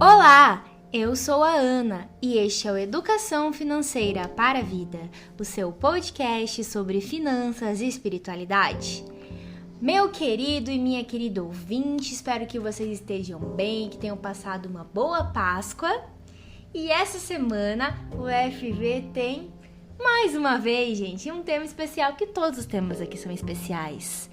Olá, eu sou a Ana e este é o Educação Financeira para a Vida, o seu podcast sobre finanças e espiritualidade. Meu querido e minha querida ouvinte, espero que vocês estejam bem, que tenham passado uma boa Páscoa. E essa semana o FV tem, mais uma vez, gente, um tema especial, que todos os temas aqui são especiais.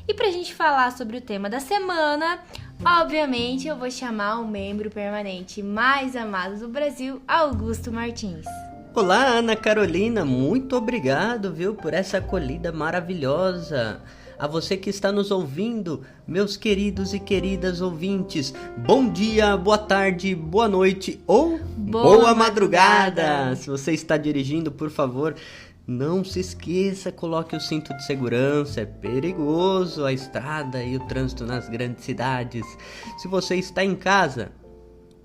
E pra gente falar sobre o tema da semana, obviamente eu vou chamar o membro permanente mais amado do Brasil, Augusto Martins. Olá, Ana Carolina, muito obrigado, por essa acolhida maravilhosa. A você que está nos ouvindo, meus queridos e queridas ouvintes, bom dia, boa tarde, boa noite ou boa madrugada. Se você está dirigindo, por favor, não se esqueça, coloque o cinto de segurança, é perigoso a estrada e o trânsito nas grandes cidades. Se você está em casa,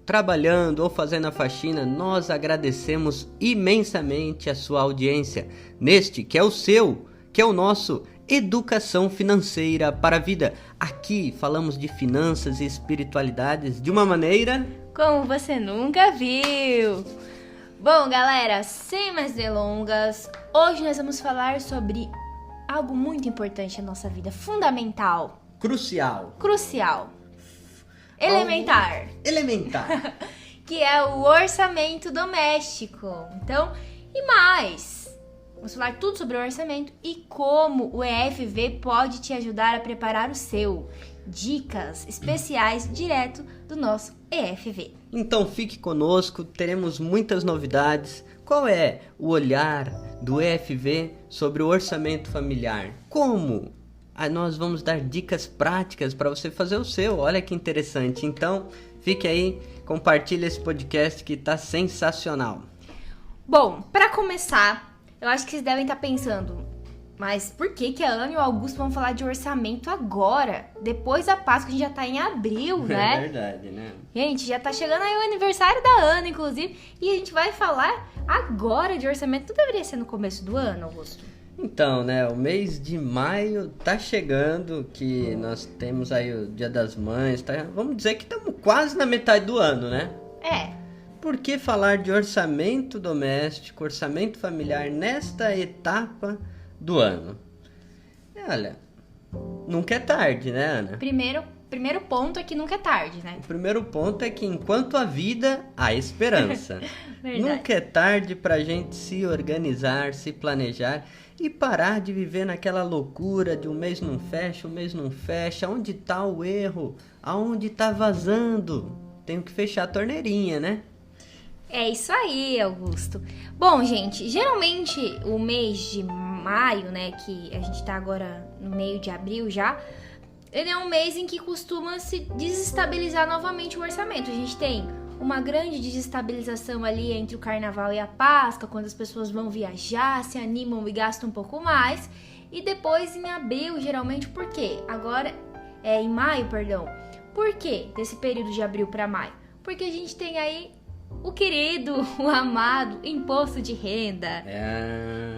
trabalhando ou fazendo a faxina, nós agradecemos imensamente a sua audiência neste que é o seu, que é o nosso Educação Financeira para a Vida. Aqui falamos de finanças e espiritualidades de uma maneira como você nunca viu. Bom, galera, sem mais delongas, hoje nós vamos falar sobre algo muito importante na nossa vida, fundamental, crucial, elementar, que é o orçamento doméstico. Então, e mais, vamos falar tudo sobre o orçamento e como o EFV pode te ajudar a preparar o seu. Dicas especiais direto do nosso EFV. Então fique conosco, teremos muitas novidades. Qual é o olhar do EFV sobre o orçamento familiar? Como? Nós vamos dar dicas práticas para você fazer o seu. Olha que interessante. Então fique aí, compartilhe esse podcast que está sensacional. Bom, para começar, eu acho que vocês devem estar pensando, mas por que a Ana e o Augusto vão falar de orçamento agora? Depois da Páscoa, a gente já tá em abril, né? É verdade, né? Gente, já tá chegando aí o aniversário da Ana, inclusive, e a gente vai falar agora de orçamento. Não deveria ser no começo do ano, Augusto? Então, né, o mês de maio tá chegando, que nós temos aí o Dia das Mães, vamos dizer que estamos quase na metade do ano, né? É. Por que falar de orçamento doméstico, orçamento familiar nesta etapa do ano? Olha, nunca é tarde, né, Ana? Primeiro ponto é que nunca é tarde, né? O primeiro ponto é que enquanto há vida, há esperança. Nunca é tarde pra gente se organizar, se planejar e parar de viver naquela loucura de um mês não fecha. Onde tá o erro? Aonde tá vazando? Tenho que fechar a torneirinha, né? É isso aí, Augusto. Bom, gente, geralmente o mês de maio, né, que a gente tá agora no meio de abril já, ele é um mês em que costuma se desestabilizar novamente o orçamento. A gente tem uma grande desestabilização ali entre o Carnaval e a Páscoa, quando as pessoas vão viajar, se animam e gastam um pouco mais. E depois em abril, geralmente, por quê? Agora, em maio, perdão. Por quê desse período de abril para maio? Porque a gente tem aí o querido, o amado imposto de renda,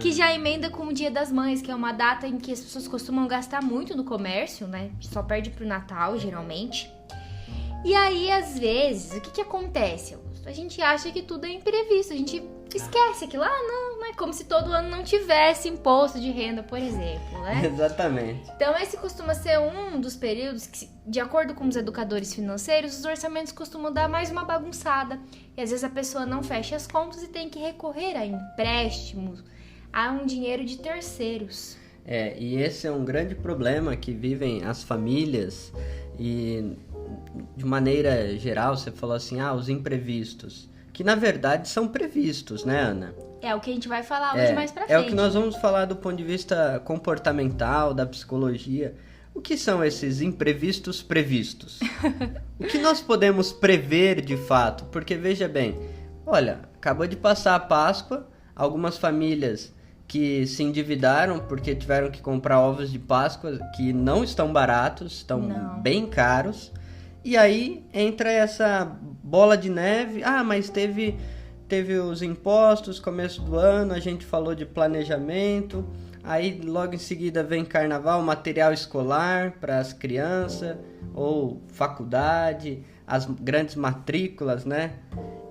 que já emenda com o Dia das Mães, que é uma data em que as pessoas costumam gastar muito no comércio, né? Só perde pro Natal, geralmente. E aí, às vezes, o que acontece, Augusto? A gente acha que tudo é imprevisto, a gente esquece que lá não é como se todo ano não tivesse imposto de renda, por exemplo, né? Exatamente. Então, esse costuma ser um dos períodos que, de acordo com os educadores financeiros, os orçamentos costumam dar mais uma bagunçada. E às vezes a pessoa não fecha as contas e tem que recorrer a empréstimos, a um dinheiro de terceiros. E esse é um grande problema que vivem as famílias e, de maneira geral, você falou assim, os imprevistos, que na verdade são previstos, né, Ana? É o que a gente vai falar hoje mais pra frente. É o que nós vamos falar do ponto de vista comportamental, da psicologia. O que são esses imprevistos previstos? O que nós podemos prever de fato? Porque veja bem, olha, acabou de passar a Páscoa, algumas famílias que se endividaram porque tiveram que comprar ovos de Páscoa que não estão baratos, estão bem caros. E aí entra essa bola de neve, mas teve os impostos, começo do ano, a gente falou de planejamento, aí logo em seguida vem carnaval, material escolar para as crianças, ou faculdade, as grandes matrículas, né?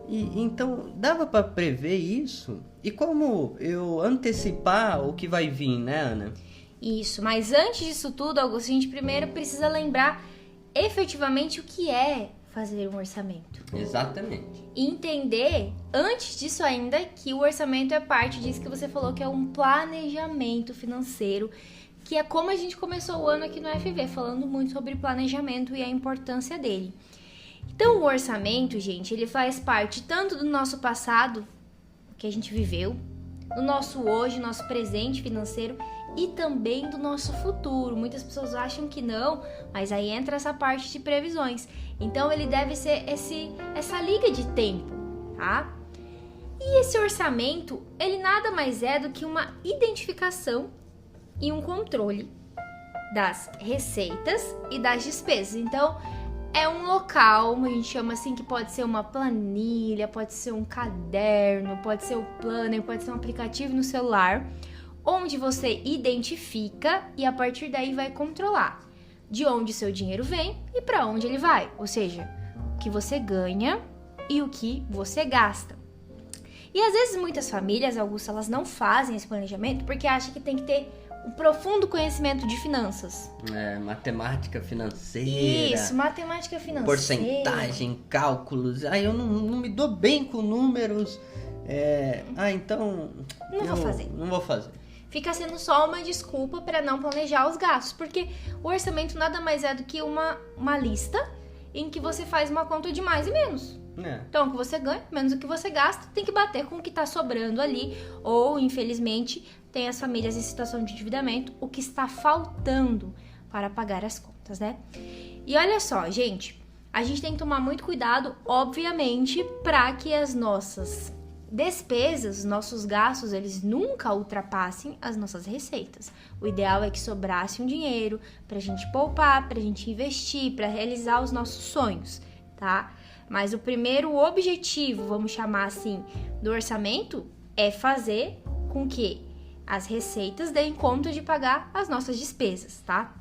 E então dava para prever isso? E como eu antecipar o que vai vir, né, Ana? Isso, mas antes disso tudo, Augusto, a gente primeiro precisa lembrar efetivamente o que é fazer um orçamento. Exatamente. E entender, antes disso ainda, que o orçamento é parte disso que você falou, que é um planejamento financeiro, que é como a gente começou o ano aqui no FV, falando muito sobre planejamento e a importância dele. Então, o orçamento, gente, ele faz parte tanto do nosso passado, que a gente viveu, do nosso hoje, nosso presente financeiro, e também do nosso futuro. Muitas pessoas acham que não, mas aí entra essa parte de previsões. Então ele deve ser essa liga de tempo, tá? E esse orçamento, ele nada mais é do que uma identificação e um controle das receitas e das despesas. Então é um local, a gente chama assim, que pode ser uma planilha, pode ser um caderno, pode ser o planner, pode ser um aplicativo no celular, onde você identifica e a partir daí vai controlar de onde seu dinheiro vem e para onde ele vai, ou seja, o que você ganha e o que você gasta. E às vezes muitas famílias, Augusto, elas não fazem esse planejamento porque acham que tem que ter um profundo conhecimento de finanças. Matemática financeira. Isso, matemática financeira. Porcentagem, cálculos. Eu não me dou bem com números. Então... Não vou fazer. Fica sendo só uma desculpa para não planejar os gastos, porque o orçamento nada mais é do que uma lista em que você faz uma conta de mais e menos. Então, o que você ganha, menos o que você gasta, tem que bater com o que está sobrando ali, ou, infelizmente, tem as famílias em situação de endividamento, o que está faltando para pagar as contas, né? E olha só, gente, a gente tem que tomar muito cuidado, obviamente, para que as nossas despesas, os nossos gastos, eles nunca ultrapassem as nossas receitas. O ideal é que sobrasse um dinheiro pra gente poupar, pra gente investir, pra realizar os nossos sonhos, tá? Mas o primeiro objetivo, vamos chamar assim, do orçamento é fazer com que as receitas deem conta de pagar as nossas despesas, tá?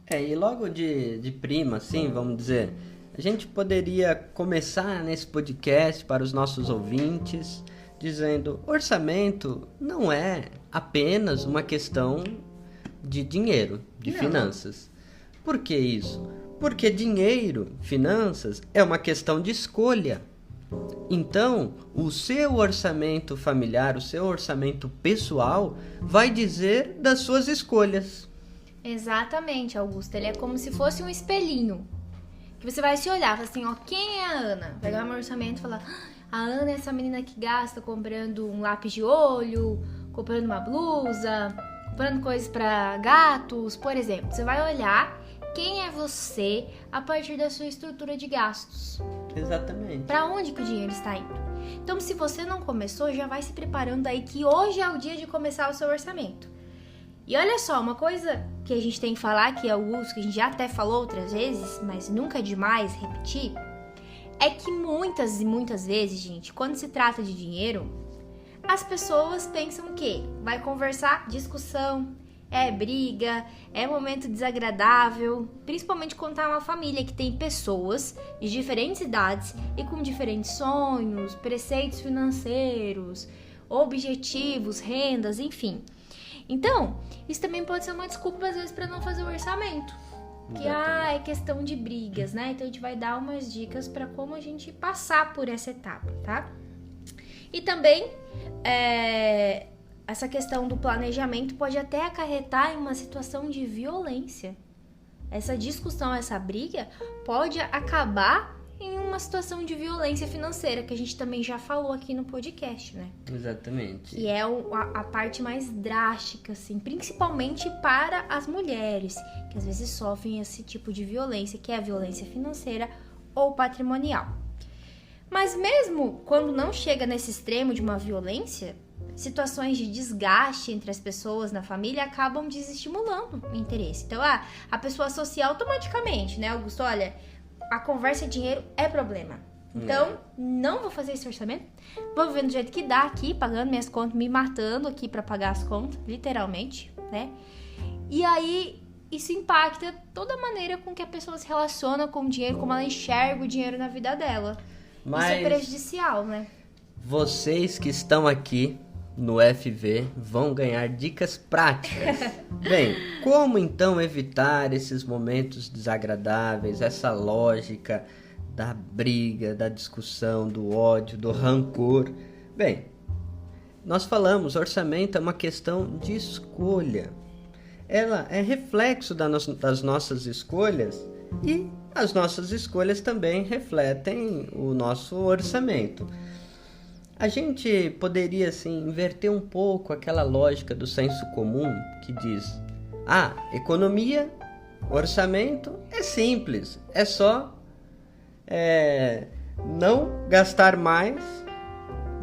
E logo de prima, assim, vamos dizer, a gente poderia começar nesse podcast para os nossos ouvintes dizendo, orçamento não é apenas uma questão de dinheiro, de finanças. Por que isso? Porque dinheiro, finanças, é uma questão de escolha. Então, o seu orçamento familiar, o seu orçamento pessoal, vai dizer das suas escolhas. Exatamente, Augusto. Ele é como se fosse um espelhinho. Que você vai se olhar, fala assim, quem é a Ana? Pegar meu orçamento e falar, a Ana é essa menina que gasta comprando um lápis de olho, comprando uma blusa, comprando coisas para gatos, por exemplo. Você vai olhar quem é você a partir da sua estrutura de gastos. Exatamente. Para onde que o dinheiro está indo? Então, se você não começou, já vai se preparando aí que hoje é o dia de começar o seu orçamento. E olha só, uma coisa que a gente tem que falar, que é o uso, que a gente já até falou outras vezes, mas nunca é demais repetir, é que muitas e muitas vezes, gente, quando se trata de dinheiro, as pessoas pensam o quê? Vai conversar, discussão, briga, é momento desagradável, principalmente quando tá uma família que tem pessoas de diferentes idades e com diferentes sonhos, preceitos financeiros, objetivos, rendas, enfim. Então, isso também pode ser uma desculpa às vezes para não fazer o orçamento. Que é questão de brigas, né? Então a gente vai dar umas dicas para como a gente passar por essa etapa, tá? E também essa questão do planejamento pode até acarretar em uma situação de violência. Essa discussão, essa briga pode acabar em uma situação de violência financeira, que a gente também já falou aqui no podcast, né? Exatamente. Que é a parte mais drástica, assim, principalmente para as mulheres, que às vezes sofrem esse tipo de violência, que é a violência financeira ou patrimonial. Mas mesmo quando não chega nesse extremo de uma violência, situações de desgaste entre as pessoas na família acabam desestimulando o interesse. Então, a pessoa associa automaticamente, né, Augusto? Olha, a conversa de dinheiro é problema. Então, não vou fazer esse orçamento. Vou viver do jeito que dá aqui, pagando minhas contas, me matando aqui pra pagar as contas, literalmente, né? E aí, isso impacta toda a maneira com que a pessoa se relaciona com o dinheiro, como ela enxerga o dinheiro na vida dela. Mas isso é prejudicial, né? Vocês que estão aqui no FV vão ganhar dicas práticas. Bem, como então evitar esses momentos desagradáveis, essa lógica da briga, da discussão, do ódio, do rancor? Bem, nós falamos, orçamento é uma questão de escolha. Ela é reflexo das nossas escolhas e as nossas escolhas também refletem o nosso orçamento. A gente poderia, assim, inverter um pouco aquela lógica do senso comum que diz: economia, orçamento é simples, é só não gastar mais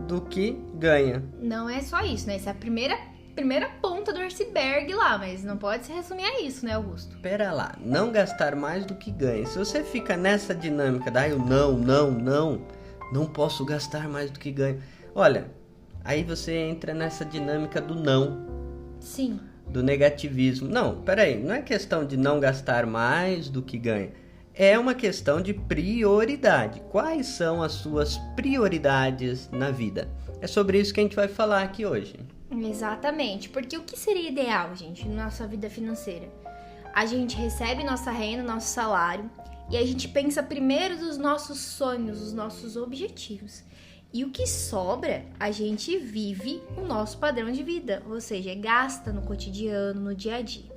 do que ganha. Não é só isso, né? Essa é a primeira ponta do iceberg lá, mas não pode se resumir a isso, né, Augusto? Pera lá, não gastar mais do que ganha. Se você fica nessa dinâmica eu não posso gastar mais do que ganho. Olha, aí você entra nessa dinâmica do não. Sim. Do negativismo. Não, peraí, não é questão de não gastar mais do que ganha. É uma questão de prioridade. Quais são as suas prioridades na vida? É sobre isso que a gente vai falar aqui hoje. Exatamente, porque o que seria ideal, gente, na nossa vida financeira? A gente recebe nossa renda, nosso salário, e a gente pensa primeiro dos nossos sonhos, dos nossos objetivos. E o que sobra, a gente vive o nosso padrão de vida, ou seja, gasta no cotidiano, no dia a dia.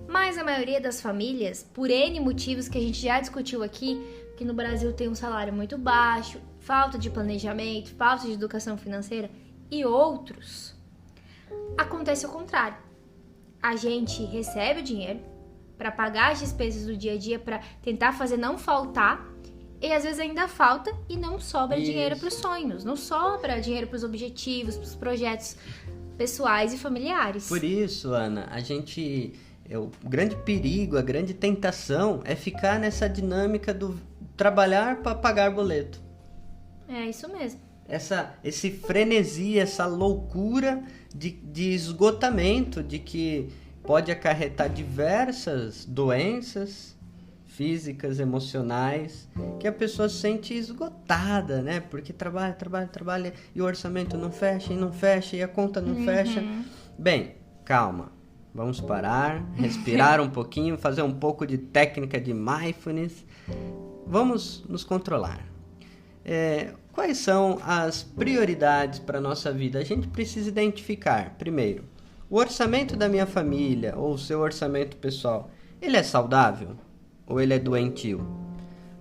Mas a maioria das famílias, por N motivos que a gente já discutiu aqui, que no Brasil tem um salário muito baixo, falta de planejamento, falta de educação financeira e outros, acontece o contrário. A gente recebe o dinheiro para pagar as despesas do dia a dia, para tentar fazer não faltar, e às vezes ainda falta e não sobra dinheiro para os sonhos, não sobra dinheiro para os objetivos, para os projetos pessoais e familiares. Por isso, Ana, o grande perigo, a grande tentação é ficar nessa dinâmica do trabalhar para pagar boleto. É isso mesmo. Esse frenesi, essa loucura de esgotamento, de que pode acarretar diversas doenças físicas, emocionais, que a pessoa se sente esgotada, né? Porque trabalha e o orçamento não fecha e a conta não fecha. Bem, calma. Vamos parar, respirar um pouquinho, fazer um pouco de técnica de mindfulness. Vamos nos controlar. Quais são as prioridades para a nossa vida? A gente precisa identificar, primeiro, o orçamento da minha família ou o seu orçamento pessoal, ele é saudável ou ele é doentio?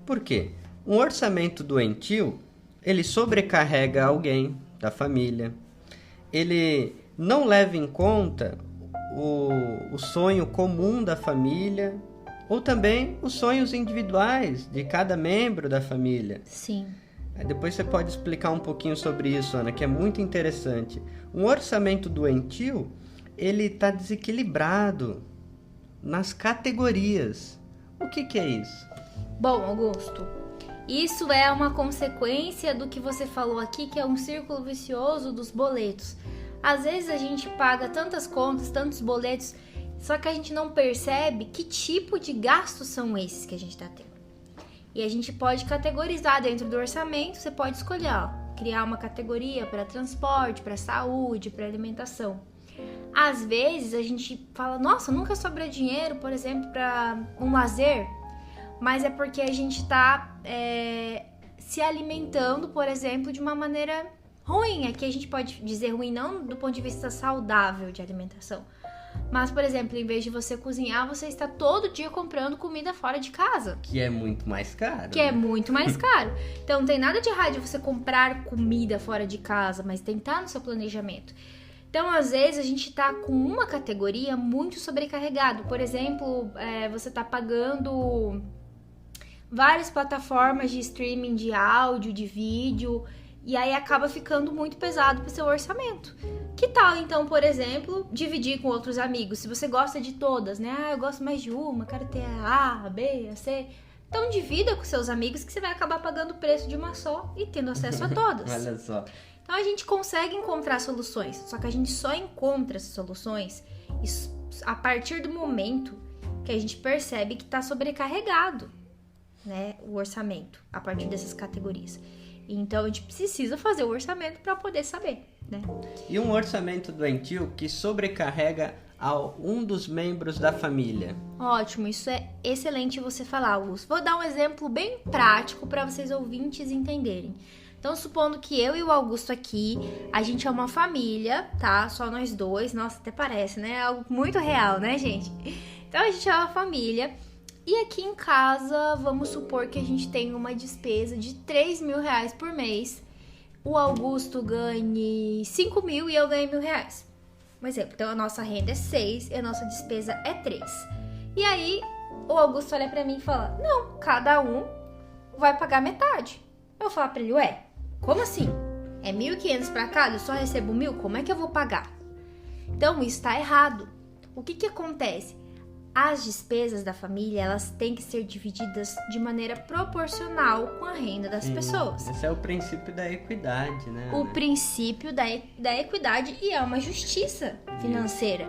Por quê? Um orçamento doentio, ele sobrecarrega alguém da família, ele não leva em conta o sonho comum da família ou também os sonhos individuais de cada membro da família. Sim. Depois você pode explicar um pouquinho sobre isso, Ana, que é muito interessante. Um orçamento doentio, ele está desequilibrado nas categorias. O que é isso? Bom, Augusto, isso é uma consequência do que você falou aqui, que é um círculo vicioso dos boletos. Às vezes a gente paga tantas contas, tantos boletos, só que a gente não percebe que tipo de gastos são esses que a gente está tendo. E a gente pode categorizar dentro do orçamento, você pode escolher, criar uma categoria para transporte, para saúde, para alimentação. Às vezes a gente fala, nossa, nunca sobra dinheiro, por exemplo, para um lazer, mas é porque a gente está se alimentando, por exemplo, de uma maneira ruim. Aqui a gente pode dizer ruim não do ponto de vista saudável de alimentação, mas, por exemplo, em vez de você cozinhar, você está todo dia comprando comida fora de casa. Que é muito mais caro. Que é muito mais caro. Então, não tem nada de errado de você comprar comida fora de casa, mas tem que estar no seu planejamento. Então, às vezes, a gente está com uma categoria muito sobrecarregado. Por exemplo, você está pagando várias plataformas de streaming de áudio, de vídeo, e aí acaba ficando muito pesado para o seu orçamento. Que tal, então, por exemplo, dividir com outros amigos? Se você gosta de todas, né? Eu gosto mais de uma, quero ter a A, a B, a C. Então, divida com seus amigos que você vai acabar pagando o preço de uma só e tendo acesso a todas. Olha só. Então, a gente consegue encontrar soluções, só que a gente só encontra essas soluções a partir do momento que a gente percebe que está sobrecarregado, né, o orçamento a partir dessas categorias. Então a gente precisa fazer o orçamento para poder saber, né? E um orçamento doentio que sobrecarrega um dos membros da família. Ótimo, isso é excelente você falar, Augusto. Vou dar um exemplo bem prático para vocês ouvintes entenderem. Então, supondo que eu e o Augusto aqui, a gente é uma família, tá? Só nós dois. Nossa, até parece, né? É algo muito real, né, gente? Então, a gente é uma família. E aqui em casa, vamos supor que a gente tem uma despesa de 3 mil reais por mês. O Augusto ganhe 5 mil e eu ganhe R$1.000. Um exemplo, então a nossa renda é 6 e a nossa despesa é 3. E aí, o Augusto olha pra mim e fala, não, cada um vai pagar metade. Eu falo pra ele, ué, como assim? É 1.500 pra cada, eu só recebo 1.000, como é que eu vou pagar? Então, isso tá errado. O que acontece? As despesas da família, elas têm que ser divididas de maneira proporcional com a renda das pessoas. Esse é o princípio da equidade, né? O princípio da equidade e é uma justiça financeira.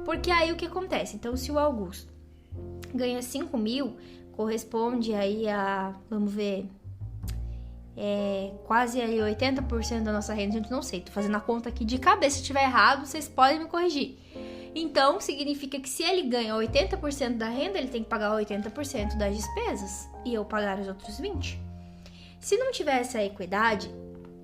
Porque aí o que acontece? Então, se o Augusto ganha 5 mil, corresponde aí a, vamos ver, quase aí 80% da nossa renda. Gente, não sei, tô fazendo a conta aqui de cabeça. Se estiver errado, vocês podem me corrigir. Então, significa que se ele ganha 80% da renda, ele tem que pagar 80% das despesas e eu pagar os outros 20%. Se não tiver essa equidade,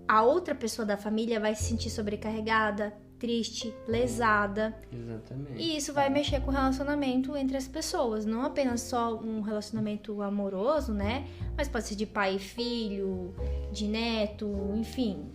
a outra pessoa da família vai se sentir sobrecarregada, triste, lesada. Exatamente. E isso vai mexer com o relacionamento entre as pessoas. Não apenas só um relacionamento amoroso, né? Mas pode ser de pai e filho, de neto, enfim.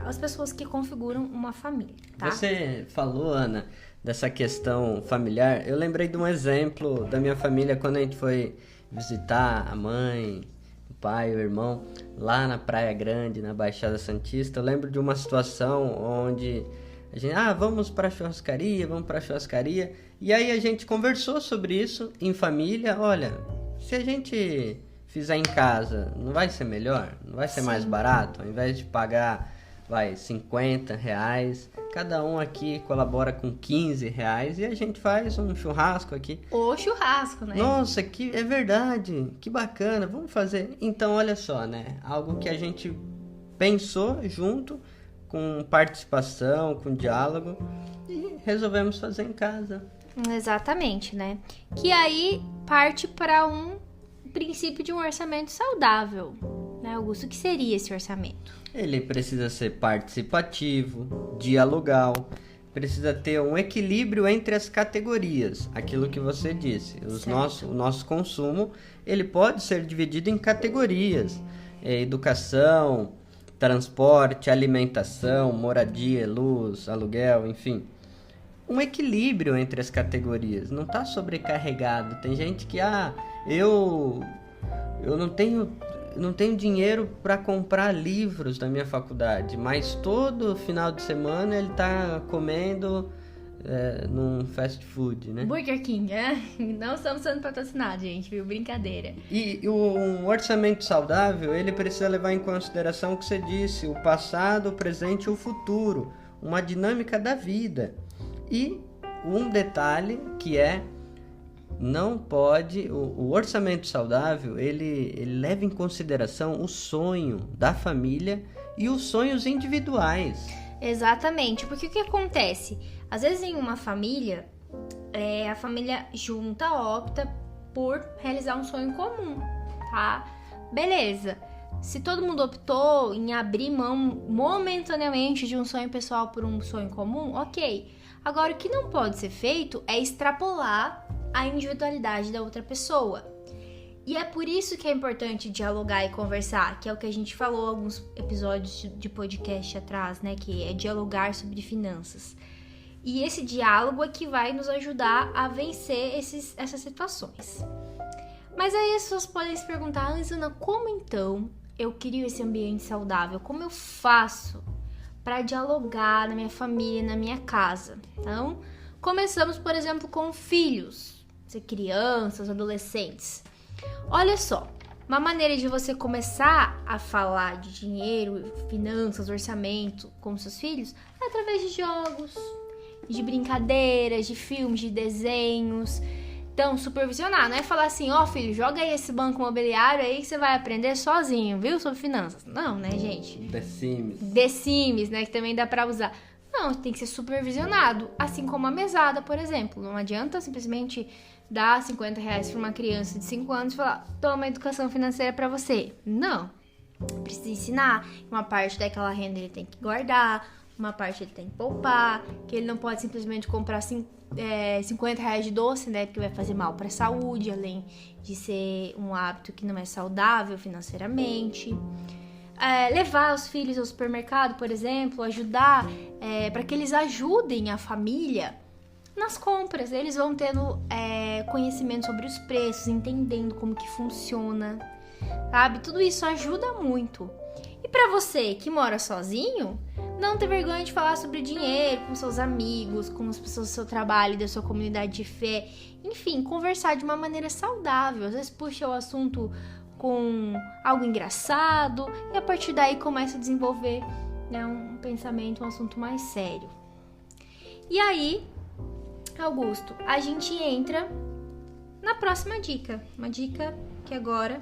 As pessoas que configuram uma família, tá? Você falou, Ana, dessa questão familiar. Eu lembrei de um exemplo da minha família quando a gente foi visitar a mãe, o pai, o irmão, lá na Praia Grande, na Baixada Santista. Eu lembro de uma situação onde a gente, vamos pra churrascaria. E aí a gente conversou sobre isso em família. Olha, se a gente fizer em casa, não vai ser melhor? Não vai ser mais barato? Ao invés de pagar, R$50, cada um aqui colabora com R$15 e a gente faz um churrasco aqui. O churrasco, né? Nossa, é verdade, que bacana, vamos fazer. Então, olha só, né? Algo que a gente pensou junto, com participação, com diálogo, e resolvemos fazer em casa. Exatamente, né? Que aí parte para um princípio de um orçamento saudável, né, Augusto? O que seria esse orçamento? Ele precisa ser participativo, dialogal, precisa ter um equilíbrio entre as categorias, aquilo que você disse. O nosso consumo, ele pode ser dividido em categorias: educação, transporte, alimentação, moradia, luz, aluguel, enfim. Um equilíbrio entre as categorias, não está sobrecarregado. Tem gente que, eu não tenho dinheiro para comprar livros da minha faculdade, mas todo final de semana ele tá comendo num fast food, né? Burger King, Não estamos sendo patrocinados, gente, viu? Brincadeira. E um orçamento saudável, ele precisa levar em consideração o que você disse, o passado, o presente e o futuro, uma dinâmica da vida. E um detalhe que não pode, o orçamento saudável, ele leva em consideração o sonho da família e os sonhos individuais. Exatamente, porque o que acontece? Às vezes em uma família, a família junta, opta por realizar um sonho comum, tá? Beleza. Se todo mundo optou em abrir mão momentaneamente de um sonho pessoal por um sonho comum, ok. Agora, o que não pode ser feito é extrapolar a individualidade da outra pessoa. E é por isso que é importante dialogar e conversar, que é o que a gente falou em alguns episódios de podcast atrás, né? Que é dialogar sobre finanças. E esse diálogo é que vai nos ajudar a vencer essas situações. Mas aí as pessoas podem se perguntar, Ana, como então eu crio esse ambiente saudável? Como eu faço para dialogar na minha família, na minha casa? Então, começamos, por exemplo, com filhos, crianças, adolescentes. Olha só, uma maneira de você começar a falar de dinheiro, finanças, orçamento com seus filhos é através de jogos, de brincadeiras, de filmes, de desenhos. Então, supervisionar, não é falar assim, ó, filho, joga aí esse banco imobiliário aí que você vai aprender sozinho, viu, sobre finanças. Não, né, gente? The Sims, né, que também dá pra usar. Não, tem que ser supervisionado, assim como a mesada, por exemplo. Não adianta simplesmente dar R$50 pra uma criança de 5 anos e falar, toma educação financeira pra você. Não, precisa ensinar. Uma parte daquela renda ele tem que guardar, uma parte ele tem que poupar, que ele não pode simplesmente comprar R$50 de doce, né? Porque vai fazer mal para a saúde, além de ser um hábito que não é saudável financeiramente. Levar os filhos ao supermercado, por exemplo, ajudar para que eles ajudem a família nas compras. Eles vão tendo conhecimento sobre os preços, entendendo como que funciona, sabe? Tudo isso ajuda muito. E para você que mora sozinho, não ter vergonha de falar sobre dinheiro com seus amigos, com as pessoas do seu trabalho, da sua comunidade de fé. Enfim, conversar de uma maneira saudável. Às vezes puxa o assunto com algo engraçado e a partir daí começa a desenvolver, né, um pensamento, um assunto mais sério. E aí, Augusto, a gente entra na próxima dica. Uma dica que agora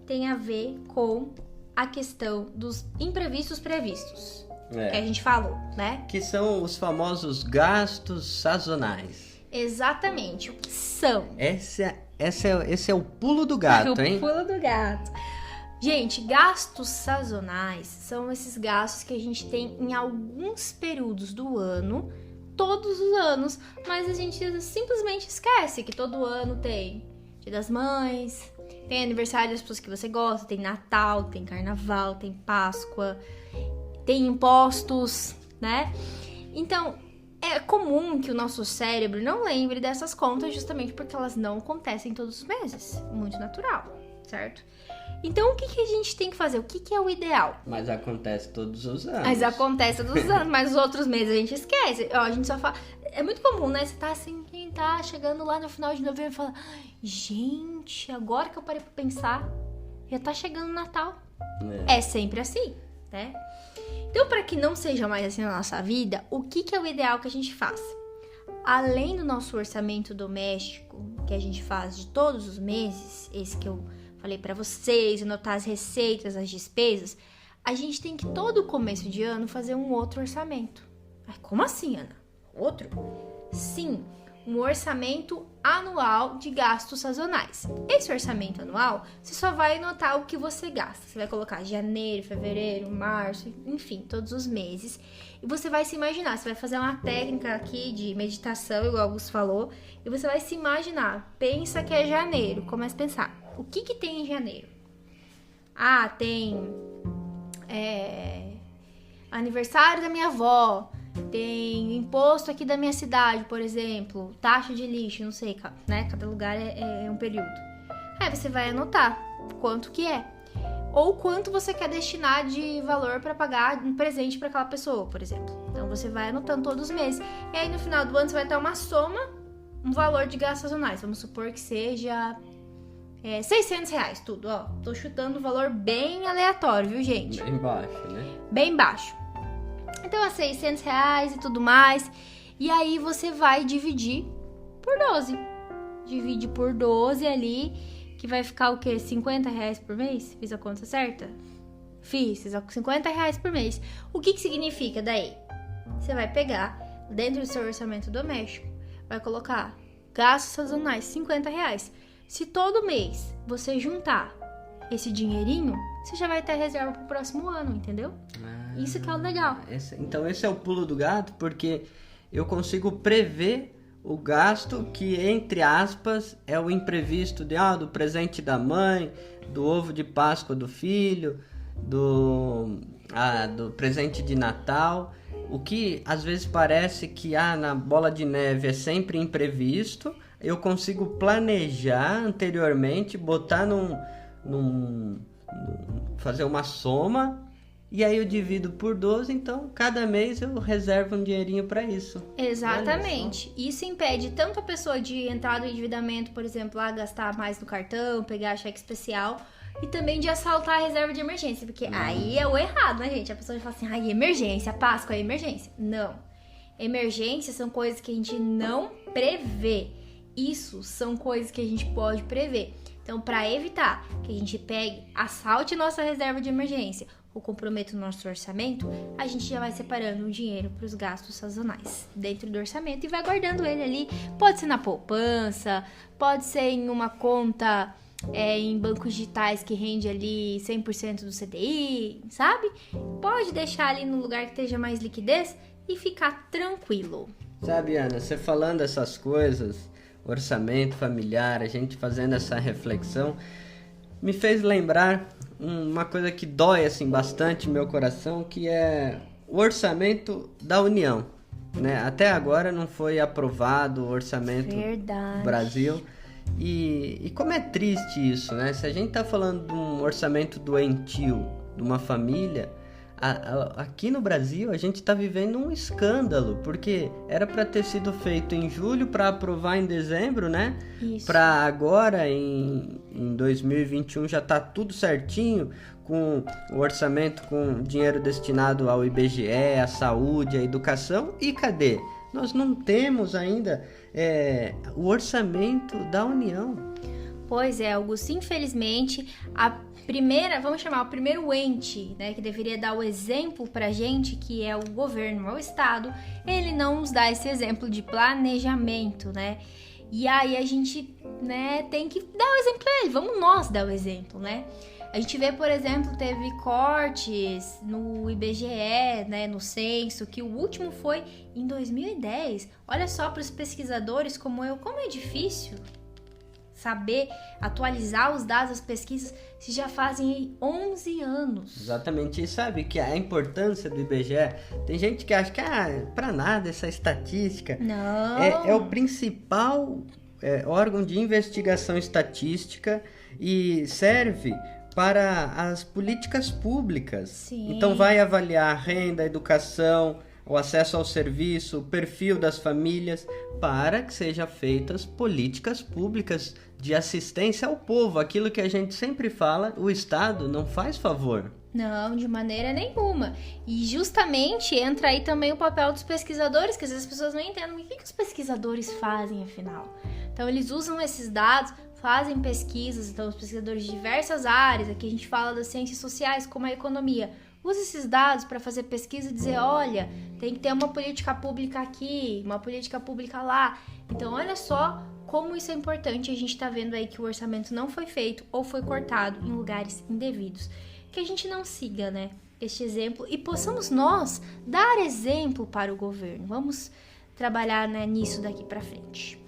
tem a ver com a questão dos imprevistos previstos. Que a gente falou, né? Que são os famosos gastos sazonais. Exatamente, o que são? Esse é o pulo do gato, hein? O pulo do gato. Gente, gastos sazonais são esses gastos que a gente tem em alguns períodos do ano, todos os anos, mas a gente simplesmente esquece que todo ano tem Dia das Mães, tem aniversário das pessoas que você gosta, tem Natal, tem Carnaval, tem Páscoa, tem impostos, né? Então, é comum que o nosso cérebro não lembre dessas contas justamente porque elas não acontecem todos os meses. Muito natural, certo? Então, o que a gente tem que fazer? O que é o ideal? Mas acontece todos os anos. Mas acontece todos os anos, mas os outros meses a gente esquece. Ó, a gente só fala... É muito comum, né? Você tá assim, quem tá chegando lá no final de novembro e fala, gente, agora que eu parei pra pensar, já tá chegando o Natal. É sempre assim, né? Então, para que não seja mais assim na nossa vida, o que é o ideal que a gente faça? Além do nosso orçamento doméstico, que a gente faz de todos os meses, esse que eu falei para vocês, anotar as receitas, as despesas, a gente tem que todo começo de ano fazer um outro orçamento. Como assim, Ana? Outro? Sim, um orçamento anual de gastos sazonais. Esse orçamento anual, você só vai anotar o que você gasta. Você vai colocar janeiro, fevereiro, março, enfim, todos os meses. E você vai se imaginar, você vai fazer uma técnica aqui de meditação, igual o Augusto falou, e você vai se imaginar. Pensa que é janeiro, começa a pensar. O que tem em janeiro? Tem aniversário da minha avó, tem imposto aqui da minha cidade, por exemplo, taxa de lixo, não sei, né? Cada lugar é um período. Aí você vai anotar quanto que é. Ou quanto você quer destinar de valor para pagar um presente para aquela pessoa, por exemplo. Então você vai anotando todos os meses. E aí no final do ano você vai ter uma soma, um valor de gastos sazonais. Vamos supor que seja R$600, tudo, ó. Tô chutando um valor bem aleatório, viu, gente? Bem baixo, né? Bem baixo. Então, R$600 e tudo mais. E aí, você vai dividir por 12. Divide por 12 ali, que vai ficar o quê? R$50 por mês? Fiz a conta certa? Fiz R$50 por mês. O que significa daí? Você vai pegar, dentro do seu orçamento doméstico, vai colocar gastos sazonais, R$50. Se todo mês você juntar esse dinheirinho, você já vai ter reserva pro próximo ano, entendeu? Isso que é o legal. Então esse é o pulo do gato, porque eu consigo prever o gasto que, entre aspas, é o imprevisto do presente da mãe, do ovo de Páscoa do filho, do presente de Natal. O que às vezes parece que na bola de neve é sempre imprevisto, eu consigo planejar anteriormente, botar fazer uma soma, e aí eu divido por 12, então cada mês eu reservo um dinheirinho para isso. Exatamente. Isso impede tanto a pessoa de entrar no endividamento, por exemplo, gastar mais no cartão, pegar cheque especial, e também de assaltar a reserva de emergência, porque aí é o errado, né, gente? A pessoa fala assim, emergência, Páscoa é emergência. Não. Emergências são coisas que a gente não prevê. isso são coisas que a gente pode prever. Então, para evitar que a gente pegue, assalte nossa reserva de emergência ou comprometa o nosso orçamento, a gente já vai separando o dinheiro para os gastos sazonais dentro do orçamento e vai guardando ele ali. Pode ser na poupança, pode ser em uma conta em bancos digitais que rende ali 100% do CDI, sabe? Pode deixar ali no lugar que esteja mais liquidez e ficar tranquilo. Sabe, Ana, você falando essas coisas, orçamento familiar, a gente fazendo essa reflexão, me fez lembrar uma coisa que dói assim bastante meu coração, que é o orçamento da União, né? Até agora não foi aprovado o orçamento do Brasil. E como é triste isso, né? Se a gente tá falando de um orçamento doentio de uma família, aqui no Brasil a gente tá vivendo um escândalo, porque era para ter sido feito em julho para aprovar em dezembro, né? Para agora em 2021 já tá tudo certinho, com o orçamento, com dinheiro destinado ao IBGE, à saúde, à educação. E cadê? Nós não temos ainda o orçamento da União. Pois é, Augusto, infelizmente, o primeiro ente, né, que deveria dar o exemplo pra gente, que é o governo, é o Estado, ele não nos dá esse exemplo de planejamento, né? E aí a gente, né, tem que dar o exemplo a ele, vamos nós dar o exemplo, né? A gente vê, por exemplo, teve cortes no IBGE, né, no censo, que o último foi em 2010. Olha só, para os pesquisadores como eu, como é difícil saber atualizar os dados das pesquisas se já fazem 11 anos. Exatamente, e sabe que a importância do IBGE, tem gente que acha que para nada essa estatística. Não. É o principal órgão de investigação estatística e serve para as políticas públicas. Sim. Então vai avaliar a renda, a educação, o acesso ao serviço, o perfil das famílias, para que sejam feitas políticas públicas de assistência ao povo. Aquilo que a gente sempre fala, o Estado não faz favor. Não, de maneira nenhuma. E justamente entra aí também o papel dos pesquisadores, que às vezes as pessoas não entendem o que os pesquisadores fazem, afinal. Então eles usam esses dados, fazem pesquisas, então os pesquisadores de diversas áreas, aqui a gente fala das ciências sociais, como a economia, usa esses dados para fazer pesquisa e dizer, olha, tem que ter uma política pública aqui, uma política pública lá. Então olha só como isso é importante, a gente está vendo aí que o orçamento não foi feito ou foi cortado em lugares indevidos. Que a gente não siga, né, este exemplo e possamos nós dar exemplo para o governo. Vamos trabalhar, né, nisso daqui para frente.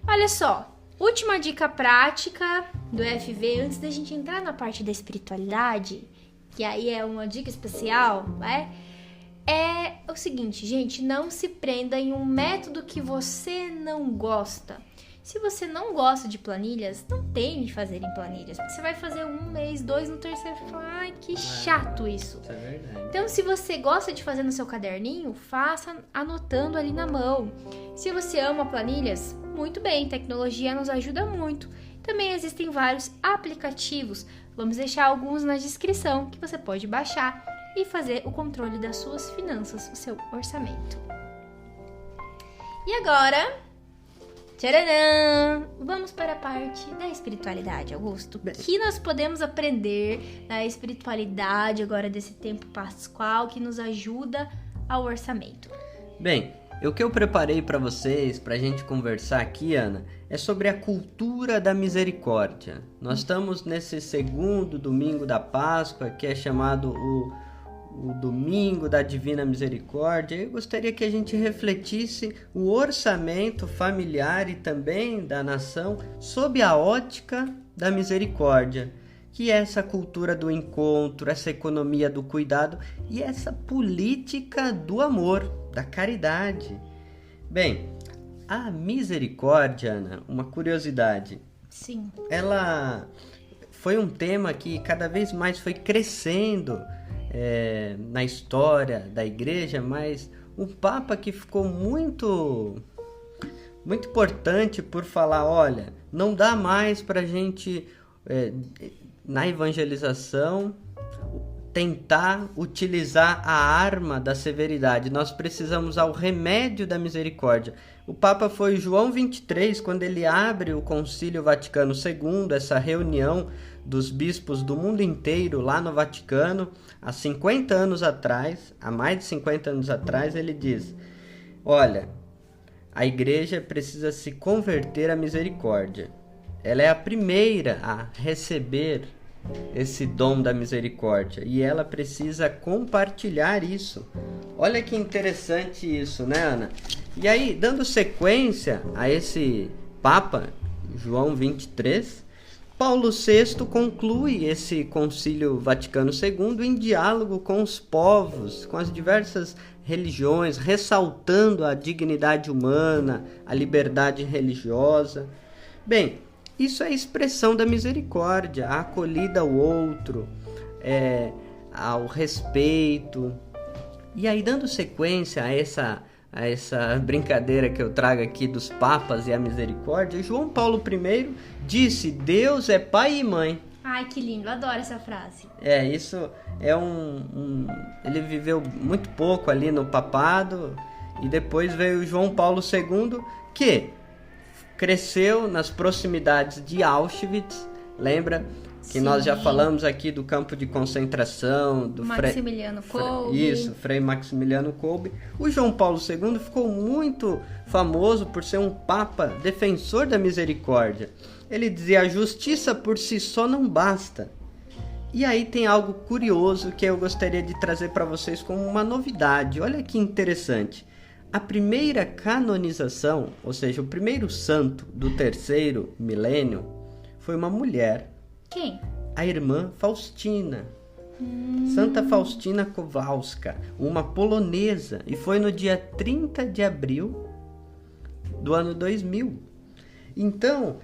Olha só, última dica prática do FV, antes da gente entrar na parte da espiritualidade, que aí é uma dica especial, né? É o seguinte, gente, não se prenda em um método que você não gosta. Se você não gosta de planilhas, não teme fazer em planilhas. Você vai fazer 1 mês, 2, no terceiro, e fala, ai, que chato isso. Isso é verdade. Então, se você gosta de fazer no seu caderninho, faça anotando ali na mão. Se você ama planilhas, muito bem, tecnologia nos ajuda muito. Também existem vários aplicativos. Vamos deixar alguns na descrição que você pode baixar e fazer o controle das suas finanças, o seu orçamento. E agora, tcharam! Vamos para a parte da espiritualidade, Augusto. O que nós podemos aprender da espiritualidade agora desse tempo pascual que nos ajuda ao orçamento? Bem, o que eu preparei para vocês, para a gente conversar aqui, Ana, é sobre a cultura da misericórdia. Nós estamos nesse segundo domingo da Páscoa, que é chamado o Domingo da Divina Misericórdia. Eu gostaria que a gente refletisse o orçamento familiar e também da nação sob a ótica da misericórdia, que é essa cultura do encontro, essa economia do cuidado e essa política do amor, da caridade. Bem, a misericórdia, Ana, uma curiosidade. Sim. Ela foi um tema que cada vez mais foi crescendo na história da igreja, mas um papa que ficou muito importante por falar, olha, não dá mais para a gente, na evangelização, tentar utilizar a arma da severidade, nós precisamos usar o remédio da misericórdia. O Papa foi João 23, quando ele abre o Concílio Vaticano II, essa reunião dos bispos do mundo inteiro lá no Vaticano, há 50 anos atrás, há mais de 50 anos atrás, ele diz: olha, a igreja precisa se converter à misericórdia. Ela é a primeira a receber esse dom da misericórdia e ela precisa compartilhar isso. Olha que interessante isso, né, Ana? E aí, dando sequência a esse Papa, João 23, Paulo VI conclui esse Concílio Vaticano II em diálogo com os povos, com as diversas religiões, ressaltando a dignidade humana, a liberdade religiosa. Bem, isso é a expressão da misericórdia, a acolhida ao outro, ao respeito. E aí, dando sequência a essa brincadeira que eu trago aqui dos papas e a misericórdia, João Paulo I disse: Deus é pai e mãe. Ai, que lindo, adoro essa frase. Isso é ele viveu muito pouco ali no papado, e depois veio João Paulo II, que cresceu nas proximidades de Auschwitz, lembra? Que nós já falamos aqui do campo de concentração, do Maximiliano Kolbe. Isso, Frei Maximiliano Kolbe. O João Paulo II ficou muito famoso por ser um papa defensor da misericórdia. Ele dizia: a justiça por si só não basta. E aí tem algo curioso que eu gostaria de trazer para vocês como uma novidade. Olha que interessante. A primeira canonização, ou seja, o primeiro santo do terceiro milênio, foi uma mulher. Quem? A irmã Faustina. Santa Faustina Kowalska, uma polonesa. E foi no dia 30 de abril do ano 2000. Então,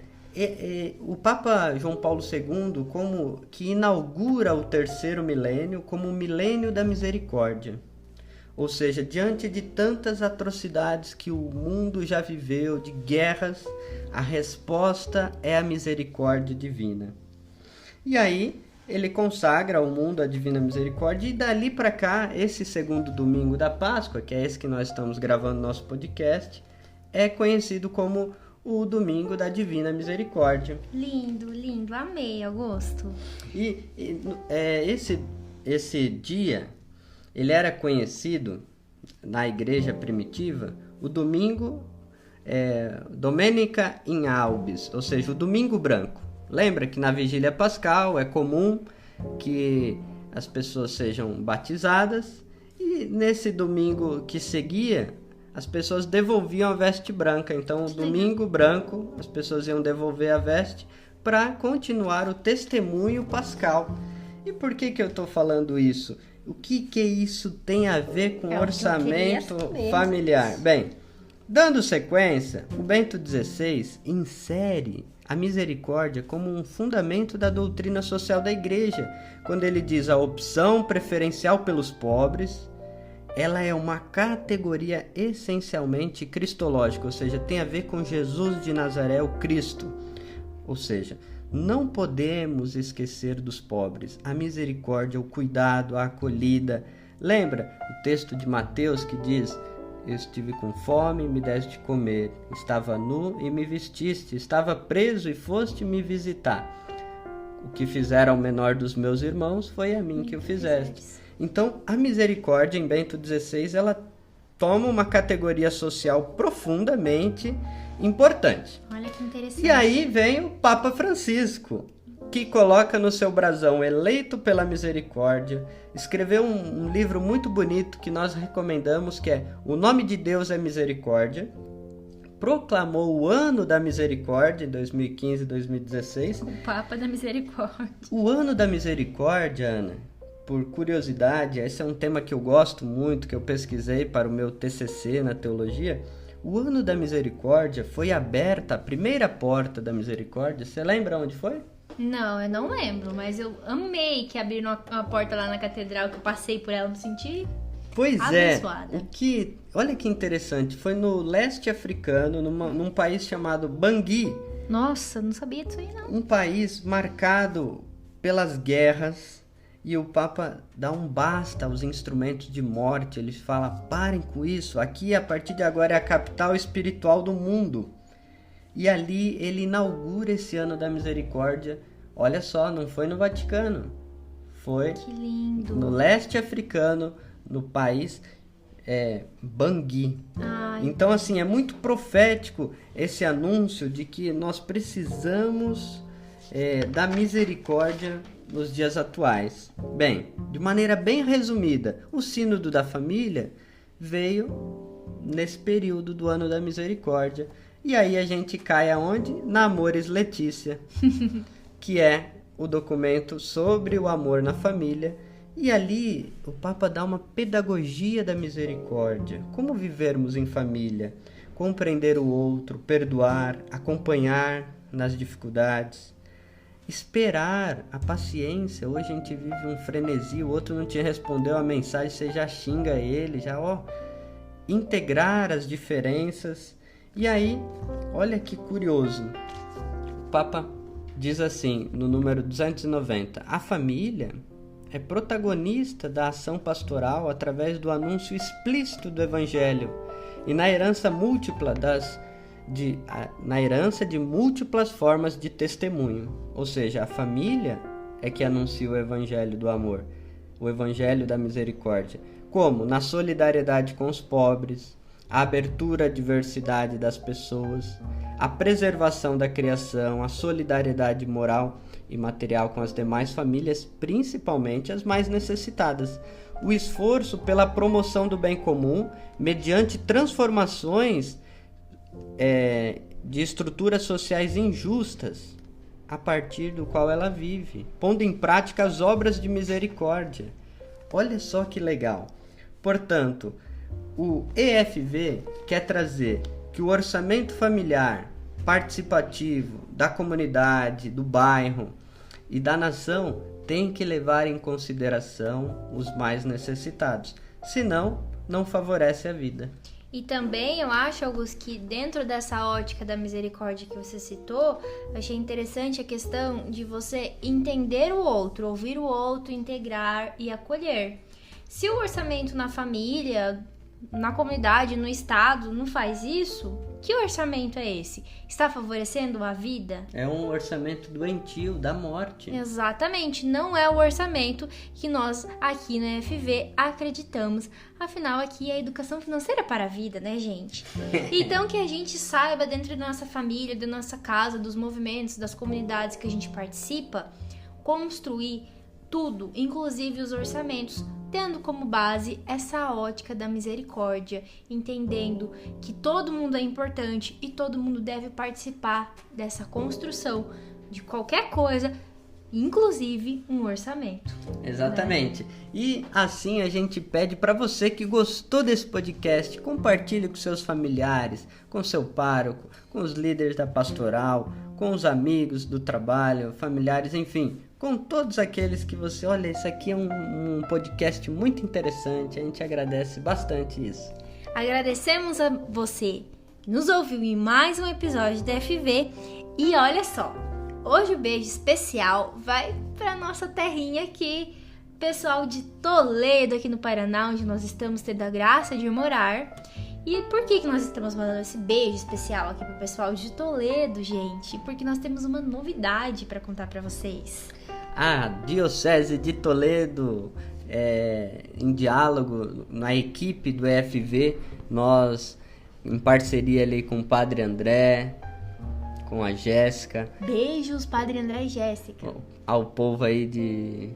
o Papa João Paulo II como que inaugura o terceiro milênio como o milênio da misericórdia. Ou seja, diante de tantas atrocidades que o mundo já viveu, de guerras, a resposta é a misericórdia divina. E aí, ele consagra ao mundo a divina misericórdia, e dali para cá, esse segundo domingo da Páscoa, que é esse que nós estamos gravando nosso podcast, é conhecido como o domingo da divina misericórdia. Lindo, lindo, amei, Augusto. Esse dia, ele era conhecido na igreja primitiva, o domingo Domenica in Albis, ou seja, o domingo branco. Lembra que na vigília pascal é comum que as pessoas sejam batizadas, e nesse domingo que seguia, as pessoas devolviam a veste branca. Então, o domingo branco, as pessoas iam devolver a veste para continuar o testemunho pascal. E por que eu estou falando isso? O que isso tem a ver com orçamento familiar? Bem, dando sequência, o Bento XVI insere a misericórdia como um fundamento da doutrina social da igreja, quando ele diz: a opção preferencial pelos pobres, ela é uma categoria essencialmente cristológica, ou seja, tem a ver com Jesus de Nazaré, o Cristo. Ou seja, não podemos esquecer dos pobres, a misericórdia, o cuidado, a acolhida. Lembra o texto de Mateus que diz: eu estive com fome e me deste de comer, estava nu e me vestiste, estava preso e foste me visitar. O que fizeram ao menor dos meus irmãos foi a mim que o fizeste. Então, a misericórdia em Bento XVI, ela toma uma categoria social profundamente importante. Olha que interessante. E aí vem o Papa Francisco, que coloca no seu brasão: eleito pela misericórdia. Escreveu um livro muito bonito que nós recomendamos, que é O Nome de Deus é Misericórdia. Proclamou o ano da misericórdia em 2015 e 2016. O Papa da Misericórdia. O ano da misericórdia, Ana, por curiosidade, esse é um tema que eu gosto muito, que eu pesquisei para o meu TCC na teologia. O ano da misericórdia foi aberta, a primeira porta da misericórdia. Você lembra onde foi? Não, eu não lembro, mas eu amei que abriram uma porta lá na catedral, que eu passei por ela, me senti abençoada. Olha que interessante, foi no leste africano, num país chamado Bangui. Nossa, não sabia disso aí não. Um país marcado pelas guerras, E o Papa dá um basta aos instrumentos de morte. Ele fala, parem com isso, aqui a partir de agora é a capital espiritual do mundo. E ali ele inaugura esse ano da misericórdia. Olha só, não foi no Vaticano, foi Que lindo. no leste africano, no país Bangui. Ai, Então, assim, é muito profético esse anúncio de que nós precisamos da misericórdia nos dias atuais. Bem, de maneira bem resumida, o Sínodo da Família veio nesse período do Ano da Misericórdia. E aí a gente cai aonde? Na Amoris Laetitia, que é o documento sobre o amor na família. E ali o Papa dá uma pedagogia da misericórdia. Como vivermos em família, compreender o outro, perdoar, acompanhar nas dificuldades, esperar, a paciência. Hoje a gente vive um frenesi, o outro não te respondeu a mensagem, você já xinga ele, integrar as diferenças. E aí, olha que curioso, o Papa diz assim, no número 290, a família é protagonista da ação pastoral através do anúncio explícito do Evangelho e na herança de múltiplas formas de testemunho. Ou seja, a família é que anuncia o Evangelho do amor, o Evangelho da misericórdia. Como? Na solidariedade com os pobres, a abertura à diversidade das pessoas, a preservação da criação, a solidariedade moral e material com as demais famílias, principalmente as mais necessitadas, o esforço pela promoção do bem comum mediante transformações de estruturas sociais injustas a partir do qual ela vive, pondo em prática as obras de misericórdia. Olha só que legal. Portanto, o EFV quer trazer que o orçamento familiar participativo da comunidade, do bairro e da nação tem que levar em consideração os mais necessitados, senão não favorece a vida. E também eu acho, Augusto, que dentro dessa ótica da misericórdia que você citou, eu achei interessante a questão de você entender o outro, ouvir o outro, integrar e acolher. Se o orçamento na família, na comunidade, no estado não faz isso, que orçamento é esse? Está favorecendo a vida? É um orçamento doentio, da morte. Exatamente, não é o orçamento que nós aqui no EFV acreditamos. Afinal, aqui é a educação financeira para a vida, né, gente? Então, que a gente saiba dentro da nossa família, da nossa casa, dos movimentos, das comunidades que a gente participa, construir tudo, inclusive os orçamentos, tendo como base essa ótica da misericórdia, entendendo que todo mundo é importante e todo mundo deve participar dessa construção de qualquer coisa, inclusive um orçamento. Exatamente. Né? E assim a gente pede para você que gostou desse podcast, compartilhe com seus familiares, com seu pároco, com os líderes da pastoral, com os amigos do trabalho, familiares, enfim, com todos aqueles que você... Olha, isso aqui é um podcast muito interessante, a gente agradece bastante isso. Agradecemos a você que nos ouviu em mais um episódio da FV e olha só, hoje o beijo especial vai para nossa terrinha aqui, pessoal de Toledo aqui no Paraná, onde nós estamos tendo a graça de morar. E por que nós estamos mandando esse beijo especial aqui pro pessoal de Toledo, gente? Porque nós temos uma novidade para contar para vocês. A Diocese de Toledo, em diálogo na equipe do EFV, nós, em parceria ali com o Padre André, com a Jéssica. Beijos, Padre André e Jéssica. Ao povo aí de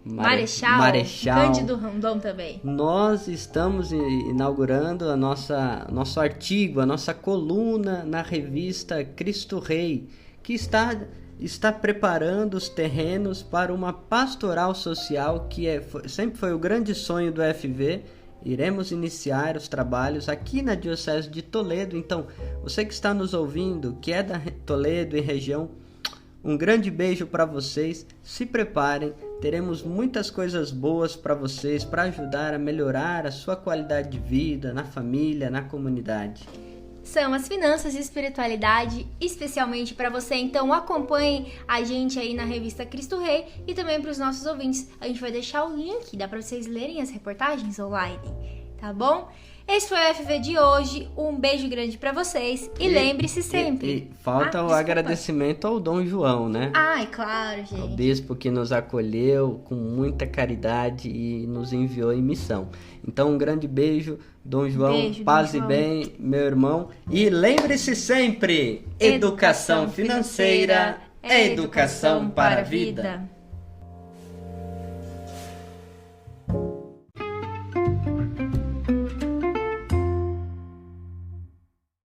Marechal. Cândido Rondon também. Nós estamos inaugurando nosso artigo, a nossa coluna na revista Cristo Rei, que está preparando os terrenos para uma pastoral social que sempre foi o grande sonho do FV. Iremos iniciar os trabalhos aqui na Diocese de Toledo. Então, você que está nos ouvindo, que é da Toledo e região, um grande beijo para vocês. Se preparem, teremos muitas coisas boas para vocês, para ajudar a melhorar a sua qualidade de vida, na família, na comunidade. são as finanças e espiritualidade, especialmente para você. Então acompanhe a gente aí na revista Cristo Rei e também para os nossos ouvintes. A gente vai deixar o link, dá para vocês lerem as reportagens online, tá bom? Esse foi o FV de hoje, um beijo grande para vocês e lembre-se sempre. Falta o agradecimento ao Dom João, né? Ai, claro, gente. O bispo que nos acolheu com muita caridade e nos enviou em missão. Então um grande beijo, Dom João, beijo, paz Dom João. E bem, meu irmão. E lembre-se sempre, educação financeira é educação para a vida.